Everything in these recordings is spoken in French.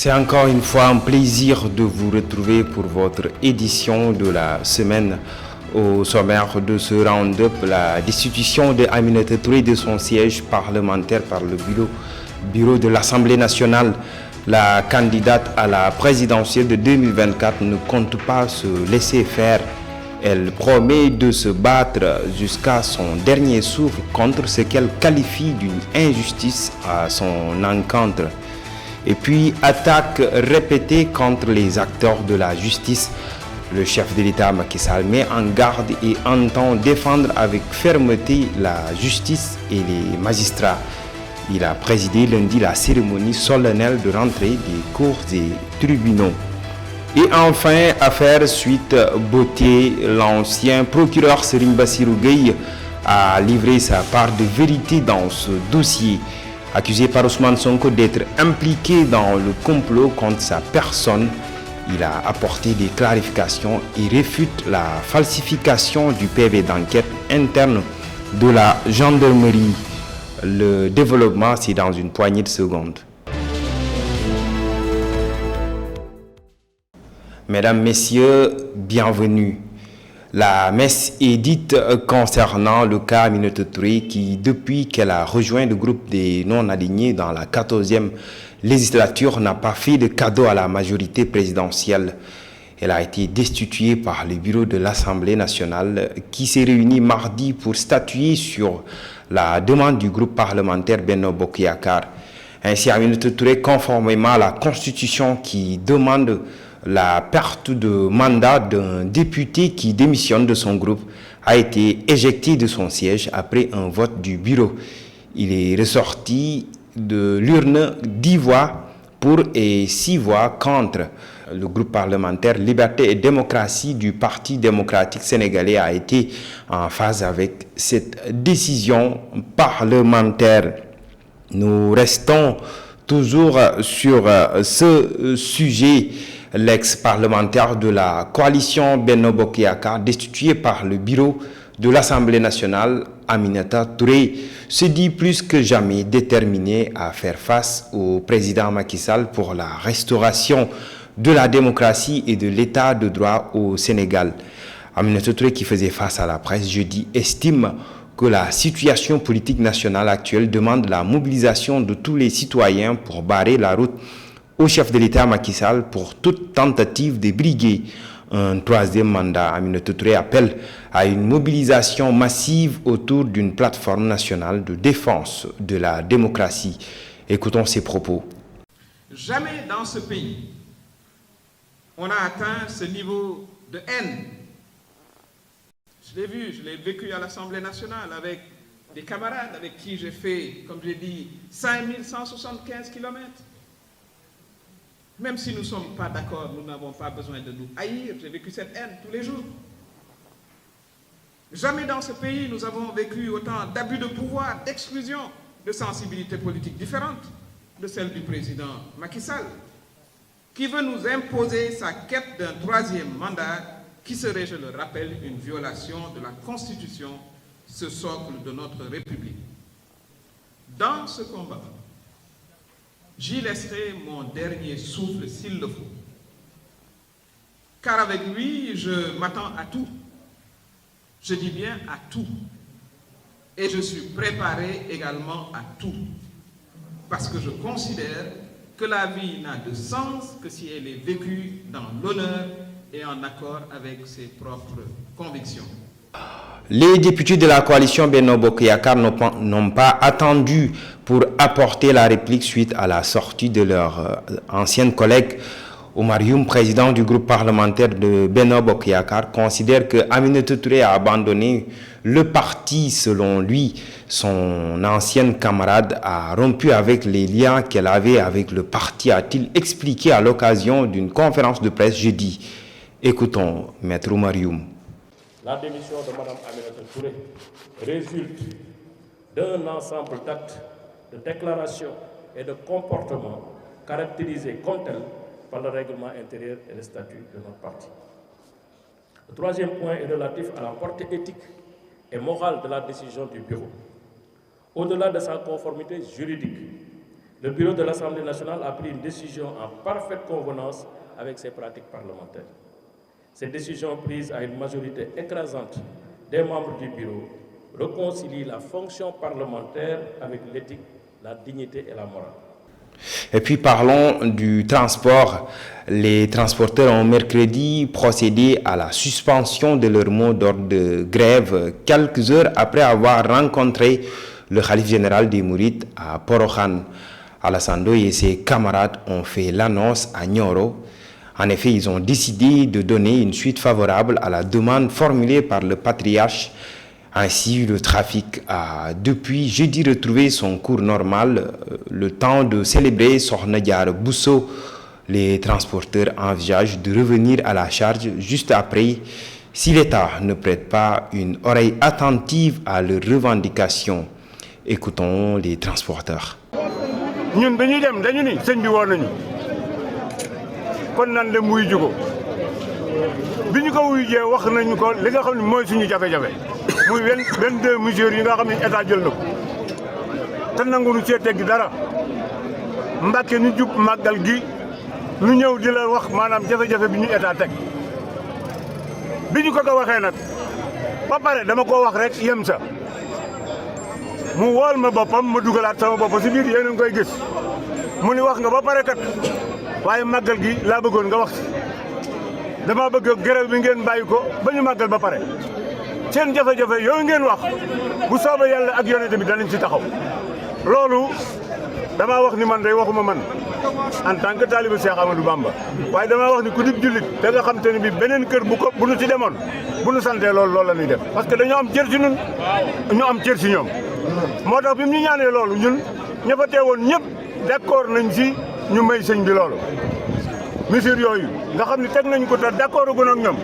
C'est encore une fois un plaisir de vous retrouver pour votre édition de la semaine. Au sommaire de ce round-up, la destitution de Aminata Touré de son siège parlementaire par le bureau de l'Assemblée nationale. La candidate à la présidentielle de 2024 ne compte pas se laisser faire. Elle promet de se battre jusqu'à son dernier souffle contre ce qu'elle qualifie d'une injustice à son encontre. Et puis, attaque répétée contre les acteurs de la justice. Le chef de l'État Macky Sall met en garde et entend défendre avec fermeté la justice et les magistrats. Il a présidé lundi la cérémonie solennelle de rentrée des cours et tribunaux. Et enfin, affaire suite beauté, l'ancien procureur Serigne Bassirou Gueye a livré sa part de vérité dans ce dossier. Accusé par Ousmane Sonko d'être impliqué dans le complot contre sa personne, il a apporté des clarifications et réfute la falsification du PV d'enquête interne de la gendarmerie. Le développement, c'est dans une poignée de secondes. Mesdames, Messieurs, bienvenue. La messe est dite concernant le cas Aminata Touré qui, depuis qu'elle a rejoint le groupe des non-alignés dans la 14e législature, n'a pas fait de cadeau à la majorité présidentielle. Elle a été destituée par le bureau de l'Assemblée nationale qui s'est réuni mardi pour statuer sur la demande du groupe parlementaire Benno Bokk Yakaar. Ainsi, Aminata Touré, conformément à la Constitution qui demande la perte de mandat d'un député qui démissionne de son groupe, a été éjecté de son siège après un vote du bureau. Il est ressorti de l'urne 10 voix pour et 6 voix contre. Le groupe parlementaire Liberté et démocratie du Parti démocratique sénégalais a été en phase avec cette décision parlementaire. Nous restons toujours sur ce sujet. L'ex-parlementaire de la coalition Benno Bokk Yakaar, destitué par le bureau de l'Assemblée nationale, Aminata Touré, se dit plus que jamais déterminé à faire face au président Macky Sall pour la restauration de la démocratie et de l'état de droit au Sénégal. Aminata Touré, qui faisait face à la presse jeudi, estime que la situation politique nationale actuelle demande la mobilisation de tous les citoyens pour barrer la route au chef de l'État Macky Sall pour toute tentative de briguer un troisième mandat. Aminata Touré appelle à une mobilisation massive autour d'une plateforme nationale de défense de la démocratie. Écoutons ses propos. Jamais dans ce pays, on a atteint ce niveau de haine. Je l'ai vu, je l'ai vécu à l'Assemblée nationale avec des camarades avec qui j'ai fait, comme j'ai dit, 5175 kilomètres. Même si nous ne sommes pas d'accord, nous n'avons pas besoin de nous haïr. J'ai vécu cette haine tous les jours. Jamais dans ce pays, nous avons vécu autant d'abus de pouvoir, d'exclusion, de sensibilités politiques différentes de celle du président Macky Sall, qui veut nous imposer sa quête d'un troisième mandat qui serait, je le rappelle, une violation de la Constitution, ce socle de notre République. Dans ce combat, j'y laisserai mon dernier souffle s'il le faut. Car avec lui, je m'attends à tout. Je dis bien à tout. Et je suis préparé également à tout. Parce que je considère que la vie n'a de sens que si elle est vécue dans l'honneur et en accord avec ses propres convictions. Les députés de la coalition Benno Bokk Yakaar n'ont pas attendu pour apporter la réplique suite à la sortie de leur ancienne collègue. Oumar Youm, président du groupe parlementaire de Benno Bokk Yakaar, considère que Aminata Touré a abandonné le parti. Selon lui, son ancienne camarade a rompu avec les liens qu'elle avait avec le parti, a-t-il expliqué à l'occasion d'une conférence de presse jeudi. Écoutons Maître Oumar Youm. La démission de Mme Aminata Touré résulte d'un ensemble d'actes, de déclarations et de comportements caractérisés comme tels par le règlement intérieur et le statut de notre parti. Le troisième point est relatif à la portée éthique et morale de la décision du bureau. Au-delà de sa conformité juridique, Le bureau de l'Assemblée nationale a pris une décision en parfaite convenance avec ses pratiques parlementaires. Cette décision prise à une majorité écrasante des membres du bureau réconcilie la fonction parlementaire avec l'éthique, la dignité et la morale. Et puis parlons du transport. Les transporteurs ont mercredi procédé à la suspension de leur mot d'ordre de grève quelques heures après avoir rencontré le khalife général des Mourides à Porokhane. Alassane Ndoye et ses camarades ont fait l'annonce à Nioro. En effet, ils ont décidé de donner une suite favorable à la demande formulée par le patriarche. Ainsi, le trafic a depuis jeudi retrouvé son cours normal, le temps de célébrer Sokhna Diarra Bousso. Les transporteurs envisagent de revenir à la charge juste après si l'État ne prête pas une oreille attentive à leurs revendications. Écoutons les transporteurs. ñun ba ñuy dem dañu ni sëñ bi woo nañu kon nan dem wuy jugo bi ñu ko wuy jee wax nañu ko li nga xam ne mooy suñu jafe-jafe muy 22 mesures yi nga xam ne état jël na ko te nangu nu cee teggi dara Mbàkke ñu jub màggal gi nu ñëw di la wax maanaam jafe-jafe bi ñu état teg bi ñu ko waxee nag ba pare dama ko wax rek yem sa mu wool ma boppam ma dugalaat sama bopp si biir yéen a ngi koy gis mu ni wax nga ba pare kat waaye màggal gi laa bëggoon nga wax dama bëgg grève bi ngeen bàyyi ko ba ñu màggal ba pare seen jafe-jafe yooyu ngeen wax bu soobee yàlla ak yonent bi danañ ci taxaw loolu damaa wax ni man day waxuma man en tant que taalibe Cheikh Amadou Bamba waaye damaa wax ni ku dib jullit da nga xam te ne bi beneen kër bu nu ci demoon bu nu santee loolu la ñuy def parce que dañoo am cër ci ñun ñu am cër ci ñoom moo tax bi mu ñu ñaanee loolu ñun ña fa teewoon ñëpp d'accord nañ ci ñu may sëñ bi loolu mesures yooyu nga xam ne teg nañ ko te d'accord gu ak ñoom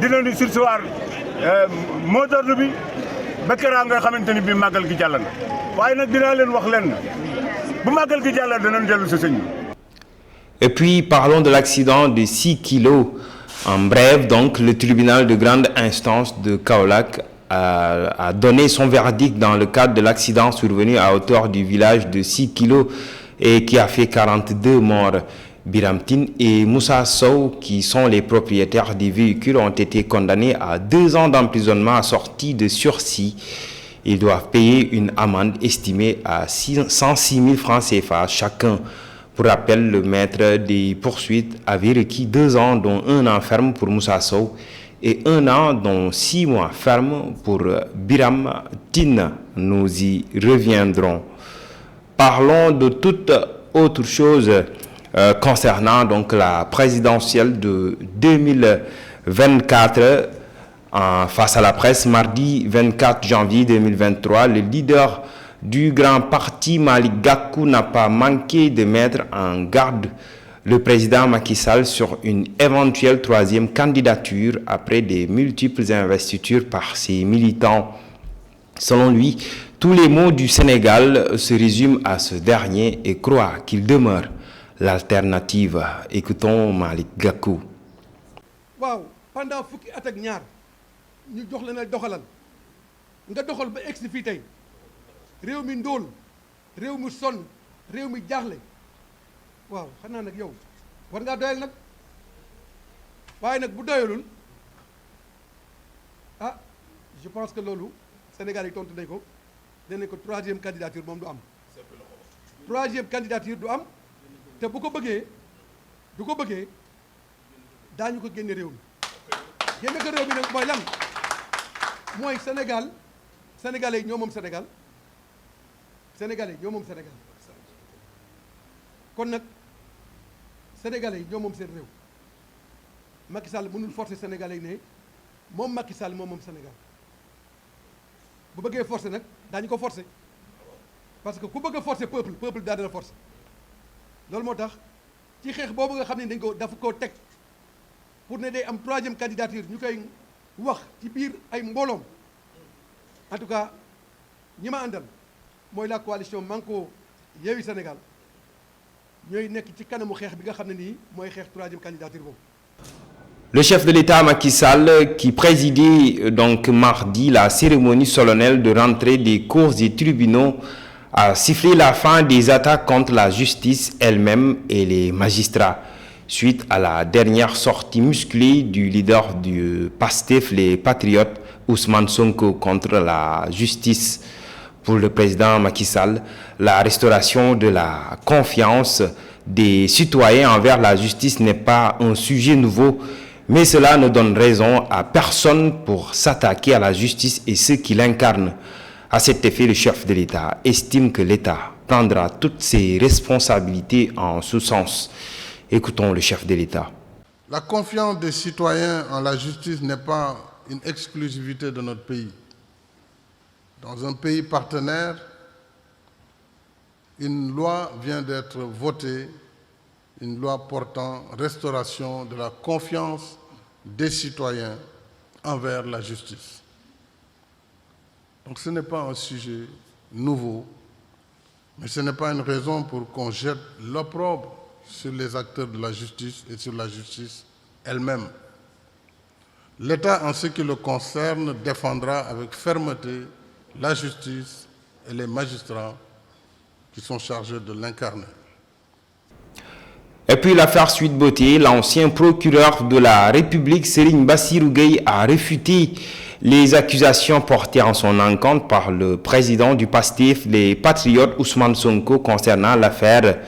dinañu surseoir mot d'ordre bi ba keraa nga xamante ni bi màggal gi jàll na waaye nag dinaa leen wax leen bu màggal gi jàll danañ dellu si sëñ bi. Et puis parlons de l'accident de 6 kilos. En bref, donc, le tribunal de grande instance de Kaolack a donné son verdict dans le cadre de l'accident survenu à hauteur du village de 6 kilos et qui a fait 42 morts. Biram Tine et Moussa Sow, qui sont les propriétaires des véhicules, ont été condamnés à 2 ans d'emprisonnement assorti de sursis. Ils doivent payer une amende estimée à 106 000 francs CFA chacun. Pour rappel, le maître des poursuites avait requis 2 ans, dont 1 an ferme pour Moussa Sow et 1 an, dont 6 mois ferme pour Biram Tine. Nous y reviendrons. Parlons de toute autre chose concernant donc la présidentielle de 2024. Face à la presse, mardi 24 janvier 2023, le leader du grand parti Malick Gakou n'a pas manqué de mettre en garde le président Macky Sall sur une éventuelle 3e candidature après des multiples investitures par ses militants. Selon lui, tous les maux du Sénégal se résument à ce dernier et croit qu'il demeure l'alternative. Écoutons Malick Gakou. Wow, pendant fukki at ak ñaar ñu jox leen doxalal nga doxal ba egsi fii tey réew mi ndóol réew mi sonn réew mi jaaxle waaw xanaa nag yow war ngaa doyal nag waaye nag bu doyalul ah je pense que loolu Sénégal yi tontu nañ ko danañ ko 3e candidature moom du am 3e candidature du am te bu ko bëggee du ko bëggee daañu ko génne réew mi génne ko réew mi nag mooy lan mooy Sénégal sénégalais yi ñoo moom Sénégal sénégalais yi ñoo moom Sénégal kon nag sénégalais yi ñoo moom seen réew Macky Sall mënul forcer sénégalais yi ne moom Macky Sall moom moom Sénégal bu bëggee forcer nag daañu ko forcer parce que ku bëgg a forcer peuple daa dana forcer loolu moo tax ci xeex boobu nga xam ne dafa koo teg pour ne day am 3e candidature ñu koy wax ci biir ay mbooloom en tout cas ñi ma àndal mooy la coalition Manko Yewwi Sénégal ñooy nekk ci kanamu xeex bi nga xam ne nii mooy xeex 3e candidature boobu. Le chef de l'État Macky Sall, qui présidait donc mardi la cérémonie solennelle de rentrée des cours et tribunaux, a sifflé la fin des attaques contre la justice elle-même et les magistrats, suite à la dernière sortie musclée du leader du PASTEF, les Patriotes, Ousmane Sonko, contre la justice. Pour le président Macky Sall, la restauration de la confiance des citoyens envers la justice n'est pas un sujet nouveau, mais cela ne donne raison à personne pour s'attaquer à la justice et ceux qui l'incarnent. À cet effet, le chef de l'État estime que l'État prendra toutes ses responsabilités en ce sens. Écoutons le chef de l'État. La confiance des citoyens en la justice n'est pas une exclusivité de notre pays. Dans un pays partenaire, une loi vient d'être votée, une loi portant restauration de la confiance des citoyens envers la justice. Donc ce n'est pas un sujet nouveau, mais ce n'est pas une raison pour qu'on jette l'opprobre sur les acteurs de la justice et sur la justice elle-même. L'État, en ce qui le concerne, défendra avec fermeté la justice et les magistrats qui sont chargés de l'incarner. Et puis l'affaire Sweet Beauté, l'ancien procureur de la République, Serigne Bassirou Gueye, a réfuté les accusations portées en son encontre par le président du PASTEF, les Patriotes, Ousmane Sonko, concernant l'affaire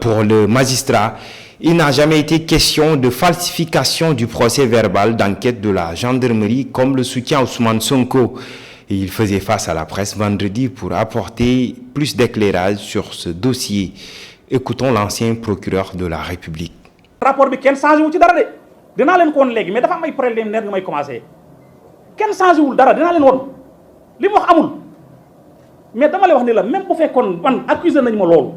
pour le magistrat. Il n'a jamais été question de falsification du procès verbal d'enquête de la gendarmerie, comme le soutient Ousmane Sonko. Et il faisait face à la presse vendredi pour apporter plus d'éclairage sur ce dossier. Écoutons l'ancien procureur de la République. Rapport bi kenn changé wu ci dara de dinaa leen ko woon léegi mais dafa am ay problème ner nga may commencé kenn changé wul dara dinaa leen woon li mu wax amul mais dama lay wax ni la même bu fekkoon man accusé nañ ma loolu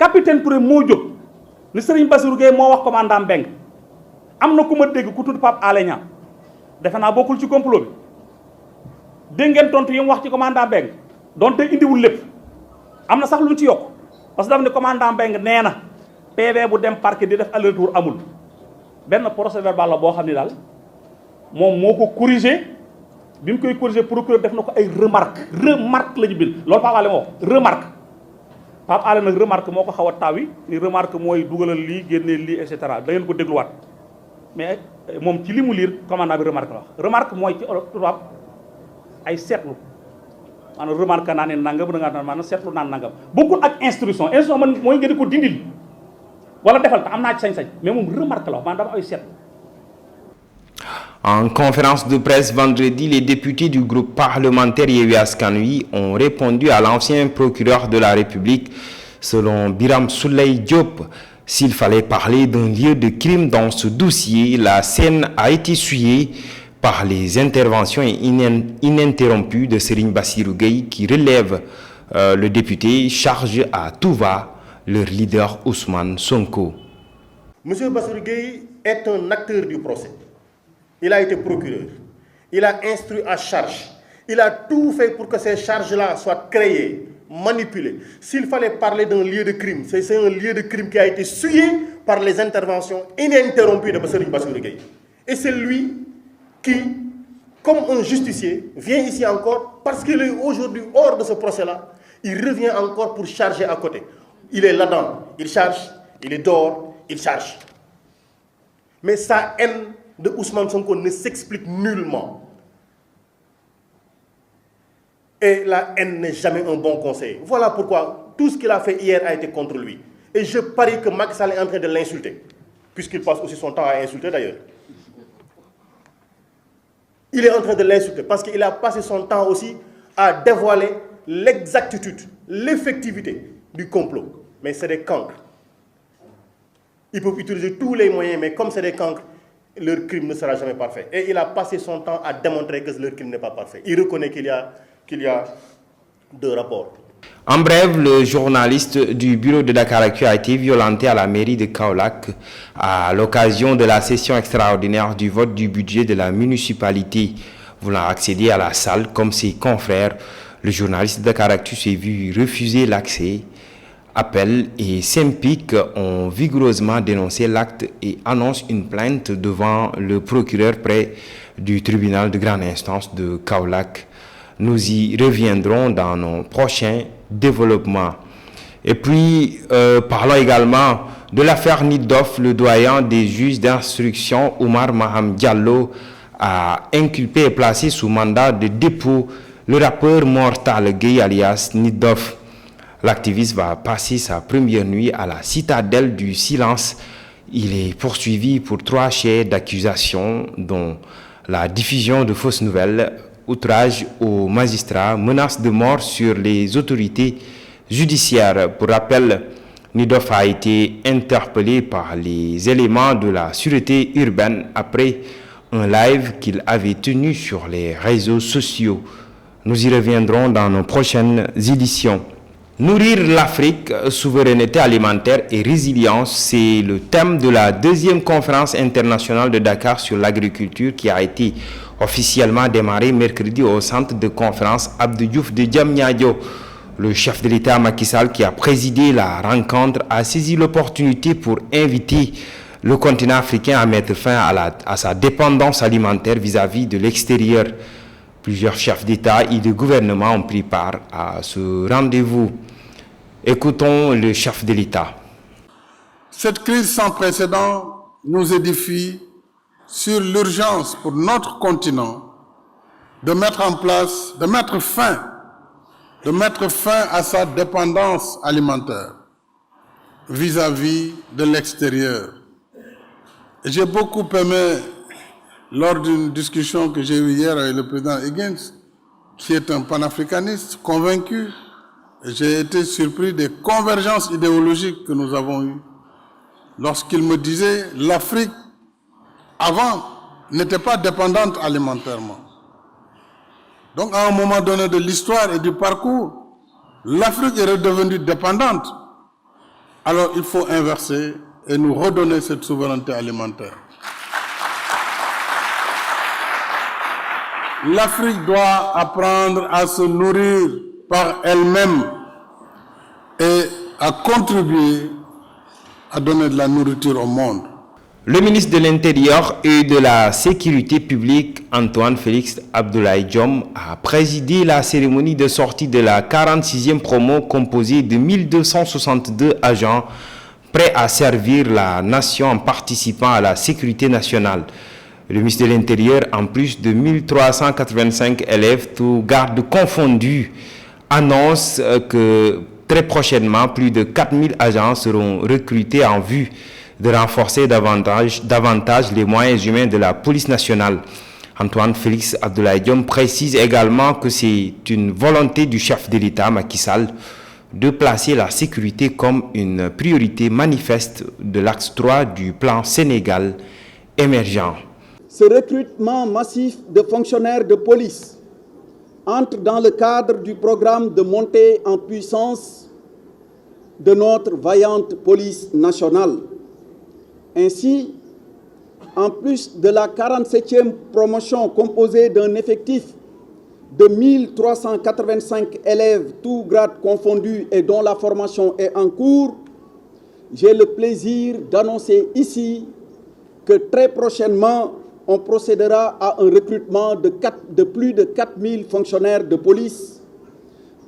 capitaine Touré moo jóg ni Serigne Bassirou Gueye moo wax commandant Mbengue am na ku ma dégg ku tudd Pape Alé Niang defe naa bokkul ci complot bi dégg ngeen tontu yi mu wax ci commandant Mbengue donte indiwul lépp am na sax lu mu ci yokk parce que dafa ne commandant Mbengue nee na PV bu dem parquet di def aller-retour amul benn procès verbal la boo xam ne daal moom moo ko corrigé bi mu koy corrigé procureur def na ko ay remarque la ñu bind loolu Pape Alé moo remarque Pape Alé nag remarque moo ko xaw a taw yi ni remarque mooy dugalal lii génnee lii et cetera da ngeen ko dégluwaat mais moom ci li mu liir commandant bi remarque la wax remarque mooy ci tubaab ay seetlu maanaam remarque naa ne nangam da ngaa naan maanaam seetlu naan nangam bokkul ak instruction man mooy nga di ko dindil wala defal te am naa ci sañ-sañ mais moom remarque la wax maanaam dafa ay seetlu. En conférence de presse vendredi, les députés du groupe parlementaire Yewwi Askan Wi ont répondu à l'ancien procureur de la République. Selon Birame Souleye Diop, s'il fallait parler d'un lieu de crime dans ce dossier, la scène a été souillée par les interventions ininterrompues de Serigne Bassirou Gueye qui relève le député charge à tout va leur leader Ousmane Sonko. Monsieur Bassirou Gueye est un acteur du procès. Il a été procureur. Il a instruit à charge. Il a tout fait pour que ces charges-là soient créées, manipulées. S'il fallait parler d'un lieu de crime, c'est un lieu de crime qui a été souillé par les interventions ininterrompues de Serigne Bassirou Gueye. Et c'est lui qui, comme un justicier, vient ici encore, parce qu'il est aujourd'hui hors de ce procès-là, il revient encore pour charger à côté. Il est là-dedans, il charge, il est dehors, il charge. Mais sa haine de Ousmane Sonko ne s'explique nullement. Et la haine n'est jamais un bon conseil. Voilà pourquoi tout ce qu'il a fait hier a été contre lui. Et je parie que Macky Sall est en train de l'insulter, puisqu'il passe aussi son temps à insulter d'ailleurs. Il est en train de l'insulter parce qu'il a passé son temps aussi à dévoiler l'exactitude, l'effectivité du complot. Mais c'est des cancres. Ils peuvent utiliser tous les moyens, mais comme c'est des cancres, leur crime ne sera jamais parfait. Et il a passé son temps à démontrer que leur crime n'est pas parfait. Il reconnaît qu'il y a deux rapports. En bref, le journaliste du bureau de Dakaractu a été violenté à la mairie de Kaolack à l'occasion de la session extraordinaire du vote du budget de la municipalité. Voulant accéder à la salle comme ses confrères, le journaliste de Dakaractu s'est vu refuser l'accès Appel et Sempic ont vigoureusement dénoncé l'acte et annoncent une plainte devant le procureur près du tribunal de grande instance de Kaolack. Nous y reviendrons dans nos prochains développements. Et puis, parlons également de l'affaire Nitdoff. Le doyen des juges d'instruction, Oumar Maham Diallo, a inculpé et placé sous mandat de dépôt le rappeur Mortal Gueye alias Nitdoff. L'activiste va passer sa première nuit à la citadelle du silence. Il est poursuivi pour 3 chefs d'accusation, dont la diffusion de fausses nouvelles, outrage aux magistrats, menace de mort sur les autorités judiciaires. Pour rappel, Nitdoff a été interpellé par les éléments de la sûreté urbaine après un live qu'il avait tenu sur les réseaux sociaux. Nous y reviendrons dans nos prochaines éditions. Nourrir l'Afrique, souveraineté alimentaire et résilience, c'est le thème de la 2e conférence internationale de Dakar sur l'agriculture qui a été officiellement démarrée mercredi au centre de conférence Abdou Diouf de Diamniadio. Le chef de l'État Macky Sall, qui a présidé la rencontre, a saisi l'opportunité pour inviter le continent africain à mettre fin à sa dépendance alimentaire vis-à-vis de l'extérieur. Plusieurs chefs d'État et de gouvernement ont pris part à ce rendez-vous. Écoutons le chef de l'État. Cette crise sans précédent nous édifie sur l'urgence pour notre continent de mettre fin à sa dépendance alimentaire vis-à-vis de l'extérieur. J'ai beaucoup aimé, lors d'une discussion que j'ai eue hier avec le président Higgins, qui est un panafricaniste convaincu, j'ai été surpris des convergences idéologiques que nous avons eues lorsqu'il me disait l'Afrique, avant, n'était pas dépendante alimentairement. Donc, à un moment donné de l'histoire et du parcours, l'Afrique est redevenue dépendante. Alors, il faut inverser et nous redonner cette souveraineté alimentaire. L'Afrique doit apprendre à se nourrir par elle-même et à contribuer à donner de la nourriture au monde. Le ministre de l'Intérieur et de la Sécurité publique, Antoine Félix Abdoulaye Diome, a présidé la cérémonie de sortie de la 46e promo composée de 1262 agents prêts à servir la nation en participant à la sécurité nationale. Le ministre de l'Intérieur, en plus de 1385 élèves, tous gardes confondus, annonce que très prochainement, plus de 4000 agents seront recrutés en vue de renforcer davantage les moyens humains de la police nationale. Antoine Félix Abdoulaye Diome précise également que c'est une volonté du chef de l'État, Macky Sall, de placer la sécurité comme une priorité manifeste de l'axe 3 du plan Sénégal émergent. Ce recrutement massif de fonctionnaires de police entre dans le cadre du programme de montée en puissance de notre vaillante police nationale. Ainsi, en plus de la 47e promotion composée d'un effectif de 1385 élèves, tous grades confondus et dont la formation est en cours, j'ai le plaisir d'annoncer ici que très prochainement, on procédera à un recrutement de plus de 4000 fonctionnaires de police.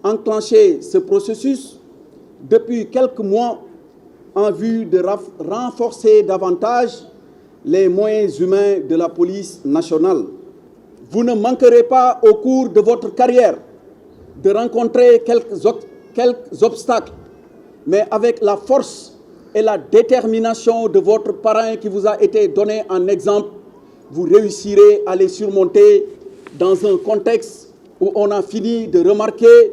Enclencher ce processus depuis quelques mois en vue de renforcer davantage les moyens humains de la police nationale. Vous ne manquerez pas au cours de votre carrière de rencontrer quelques obstacles, mais avec la force et la détermination de votre parrain qui vous a été donné en exemple, vous réussirez à les surmonter dans un contexte où on a fini de remarquer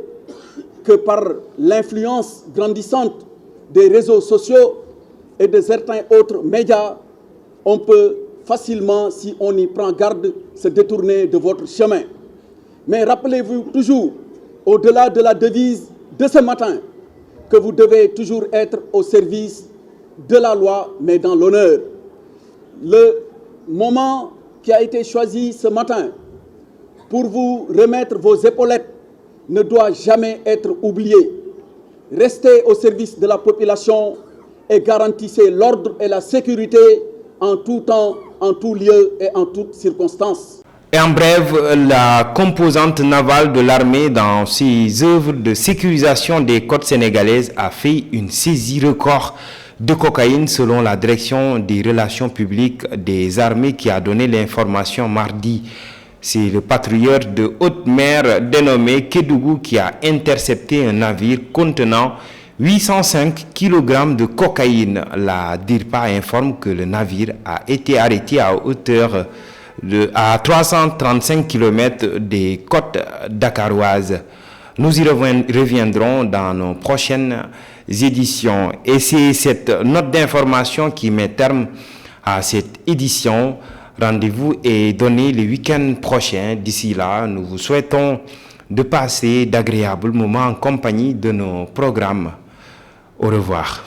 que par l'influence grandissante des réseaux sociaux et de certains autres médias, on peut facilement, si on y prend garde, se détourner de votre chemin. Mais rappelez-vous toujours, au-delà de la devise de ce matin, que vous devez toujours être au service de la loi, mais dans l'honneur. Le moment qui a été choisi ce matin pour vous remettre vos épaulettes ne doit jamais être oublié. restez au service de la population et garantissez l'ordre et la sécurité en tout temps, en tout lieu et en toutes circonstances. Et en bref, la composante navale de l'armée dans ses œuvres de sécurisation des côtes sénégalaises a fait une saisie record de cocaïne selon la direction des relations publiques des armées qui a donné l'information mardi. C'est le patrouilleur de haute mer dénommé Kédougou qui a intercepté un navire contenant 805 kg de cocaïne. La DIRPA informe que le navire a été arrêté à hauteur à 335 km des côtes dakaroises. Nous y reviendrons dans nos prochaines éditions. Et c'est cette note d'information qui met terme à cette édition. Rendez-vous est donné le week-end prochain. D'ici là, nous vous souhaitons de passer d'agréables moments en compagnie de nos programmes. Au revoir.